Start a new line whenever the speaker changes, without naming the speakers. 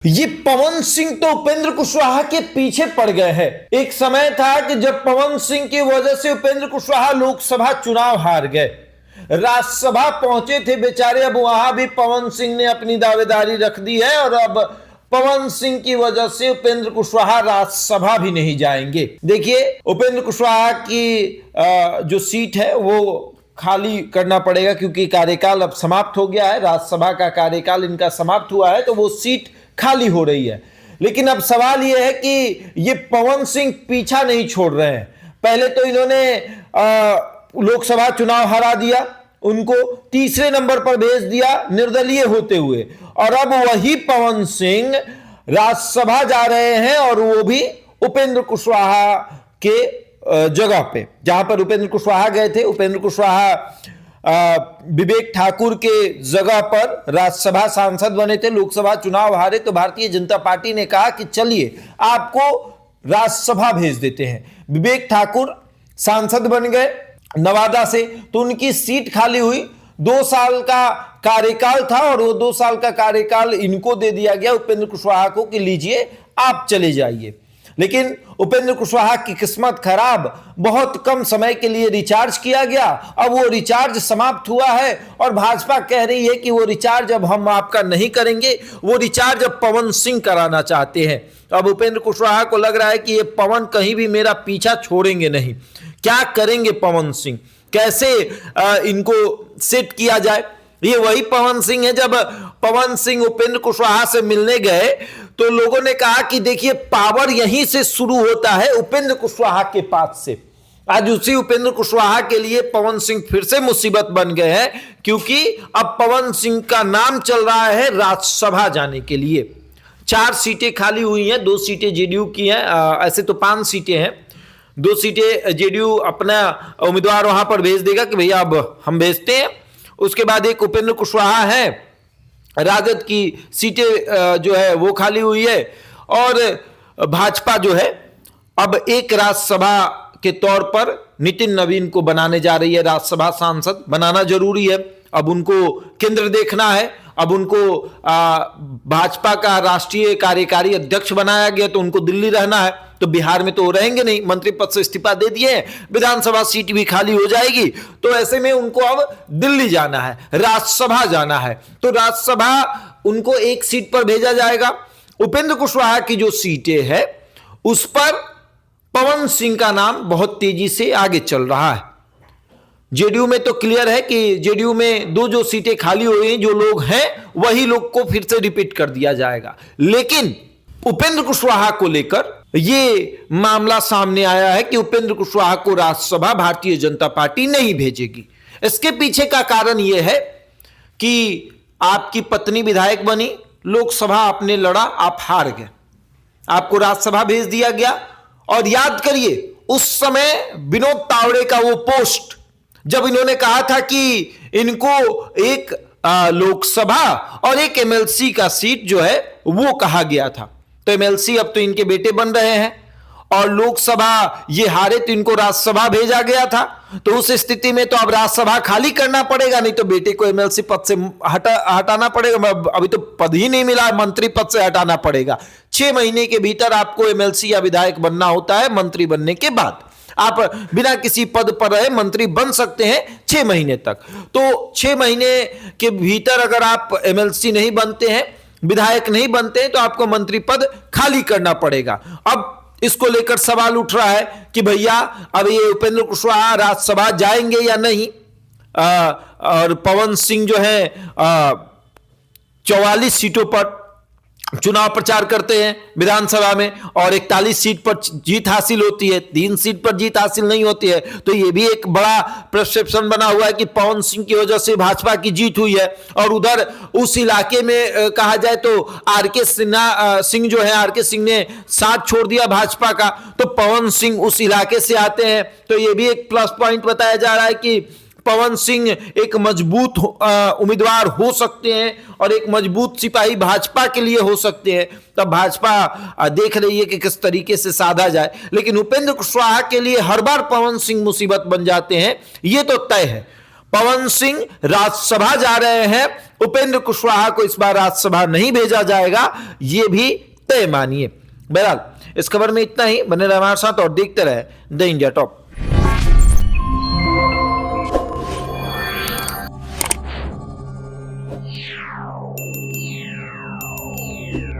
ये पवन सिंह तो उपेंद्र कुशवाहा के पीछे पड़ गए हैं। एक समय था कि जब पवन सिंह की वजह से उपेंद्र कुशवाहा लोकसभा चुनाव हार गए, राज्यसभा पहुंचे थे बेचारे। अब वहां भी पवन सिंह ने अपनी दावेदारी रख दी है और अब पवन सिंह की वजह से उपेंद्र कुशवाहा राज्यसभा भी नहीं जाएंगे। देखिए, उपेंद्र कुशवाहा की जो सीट है वो खाली करना पड़ेगा क्योंकि कार्यकाल अब समाप्त हो गया है। राज्यसभा का कार्यकाल इनका समाप्त हुआ है तो वो सीट खाली हो रही है। लेकिन अब सवाल यह है कि ये पवन सिंह पीछा नहीं छोड़ रहे हैं। पहले तो इन्होंने लोकसभा चुनाव हरा दिया, उनको तीसरे नंबर पर भेज दिया निर्दलीय होते हुए, और अब वही पवन सिंह राज्यसभा जा रहे हैं और वो भी उपेंद्र कुशवाहा के जगह पे। जहां पर उपेंद्र कुशवाहा गए थे, उपेंद्र कुशवाहा विवेक ठाकुर के जगह पर राज्यसभा सांसद बने थे, लोकसभा चुनाव हारे तो भारतीय जनता पार्टी ने कहा कि चलिए आपको राज्यसभा भेज देते हैं। विवेक ठाकुर सांसद बन गए नवादा से, तो उनकी सीट खाली हुई। 2 साल का कार्यकाल था और वो 2 साल का कार्यकाल इनको दे दिया गया, उपेंद्र कुशवाहा को, कि लीजिए आप चले जाइए। लेकिन उपेंद्र कुशवाहा की किस्मत खराब, बहुत कम समय के लिए रिचार्ज किया गया। अब वो रिचार्ज समाप्त हुआ है और भाजपा कह रही है कि वो रिचार्ज अब हम आपका नहीं करेंगे, वो रिचार्ज अब पवन सिंह कराना चाहते हैं। अब उपेंद्र कुशवाहा को लग रहा है कि ये पवन कहीं भी मेरा पीछा छोड़ेंगे नहीं। क्या करेंगे पवन सिंह, कैसे इनको सेट किया जाए? ये वही पवन सिंह है। जब पवन सिंह उपेंद्र कुशवाहा से मिलने गए तो लोगों ने कहा कि देखिए पावर यहीं से शुरू होता है, उपेंद्र कुशवाहा के पास से। आज उसी उपेंद्र कुशवाहा के लिए पवन सिंह फिर से मुसीबत बन गए हैं, क्योंकि अब पवन सिंह का नाम चल रहा है राज्यसभा जाने के लिए। 4 सीटें खाली हुई हैं, 2 सीटें जेडीयू की हैं। ऐसे तो 5 सीटें हैं, 2 सीटें जेडीयू अपना उम्मीदवार वहां पर भेज देगा कि भैया अब हम भेजते हैं। उसके बाद एक उपेंद्र कुशवाहा है, राजद की सीटें जो है वो खाली हुई है, और भाजपा जो है अब एक राज्यसभा के तौर पर नितिन नवीन को बनाने जा रही है। राज्यसभा सांसद बनाना जरूरी है, अब उनको केंद्र देखना है। अब उनको भाजपा का राष्ट्रीय कार्यकारी अध्यक्ष बनाया गया तो उनको दिल्ली रहना है, तो बिहार में तो रहेंगे नहीं, मंत्री पद से इस्तीफा दे दिए हैं, विधानसभा सीट भी खाली हो जाएगी। तो ऐसे में उनको अब दिल्ली जाना है, राज्यसभा जाना है, तो राज्यसभा उनको एक सीट पर भेजा जाएगा। उपेंद्र कुशवाहा की जो सीटें हैं उस पर पवन सिंह का नाम बहुत तेजी से आगे चल रहा है। जेडीयू में तो क्लियर है कि जेडीयू में 2 जो सीटें खाली हुई हैं, जो लोग हैं वही लोग को फिर से रिपीट कर दिया जाएगा। लेकिन उपेंद्र कुशवाहा को लेकर ये मामला सामने आया है कि उपेंद्र कुशवाहा को राज्यसभा भारतीय जनता पार्टी नहीं भेजेगी। इसके पीछे का कारण यह है कि आपकी पत्नी विधायक बनी, लोकसभा आपने लड़ा, आप हार गए, आपको राज्यसभा भेज दिया गया। और याद करिए उस समय विनोद तावड़े का वो पोस्ट, जब इन्होंने कहा था कि इनको एक लोकसभा और एक एमएलसी का सीट जो है वो कहा गया था, तो एमएलसी अब तो इनके बेटे बन रहे हैं, और लोकसभा ये हारे तो इनको राज्यसभा भेजा गया था। तो उस स्थिति में तो अब राज्यसभा खाली करना पड़ेगा, नहीं तो बेटे को एमएलसी पद से हटाना पड़ेगा। अभी तो पद ही नहीं मिला, मंत्री पद से हटाना पड़ेगा। 6 महीने के भीतर आपको एमएलसी या विधायक बनना होता है। मंत्री बनने के बाद आप बिना किसी पद पर रहे मंत्री बन सकते हैं 6 महीने तक। तो 6 महीने के भीतर अगर आप एमएलसी नहीं बनते हैं, विधायक नहीं बनते हैं, तो आपको मंत्री पद खाली करना पड़ेगा। अब इसको लेकर सवाल उठ रहा है कि भैया अब ये उपेंद्र कुशवाहा राज्यसभा जाएंगे या नहीं। और पवन सिंह जो है 44 सीटों पर चुनाव प्रचार करते हैं विधानसभा में, और 41 सीट पर जीत हासिल होती है, 3 सीट पर जीत हासिल नहीं होती है। तो ये भी एक बड़ा परसेप्शन बना हुआ है कि पवन सिंह की वजह से भाजपा की जीत हुई है। और उधर उस इलाके में कहा जाए तो आरके सिंह जो है, आरके सिंह ने साथ छोड़ दिया भाजपा का, तो पवन सिंह उस इलाके से आते हैं। तो ये भी एक प्लस पॉइंट बताया जा रहा है कि पवन सिंह एक मजबूत उम्मीदवार हो सकते हैं और एक मजबूत सिपाही भाजपा के लिए हो सकते हैं। तब भाजपा देख रही है कि किस तरीके से साधा जाए। लेकिन उपेंद्र कुशवाहा के लिए हर बार पवन सिंह मुसीबत बन जाते हैं, ये तो तय है। पवन सिंह राज्यसभा जा रहे हैं, उपेंद्र कुशवाहा को इस बार राज्यसभा नहीं भेजा जाएगा, यह भी तय मानिए। बहरहाल इस खबर में इतना ही। बने रहे हमारे साथ और देखते रहे द इंडिया टॉप।
Yeah.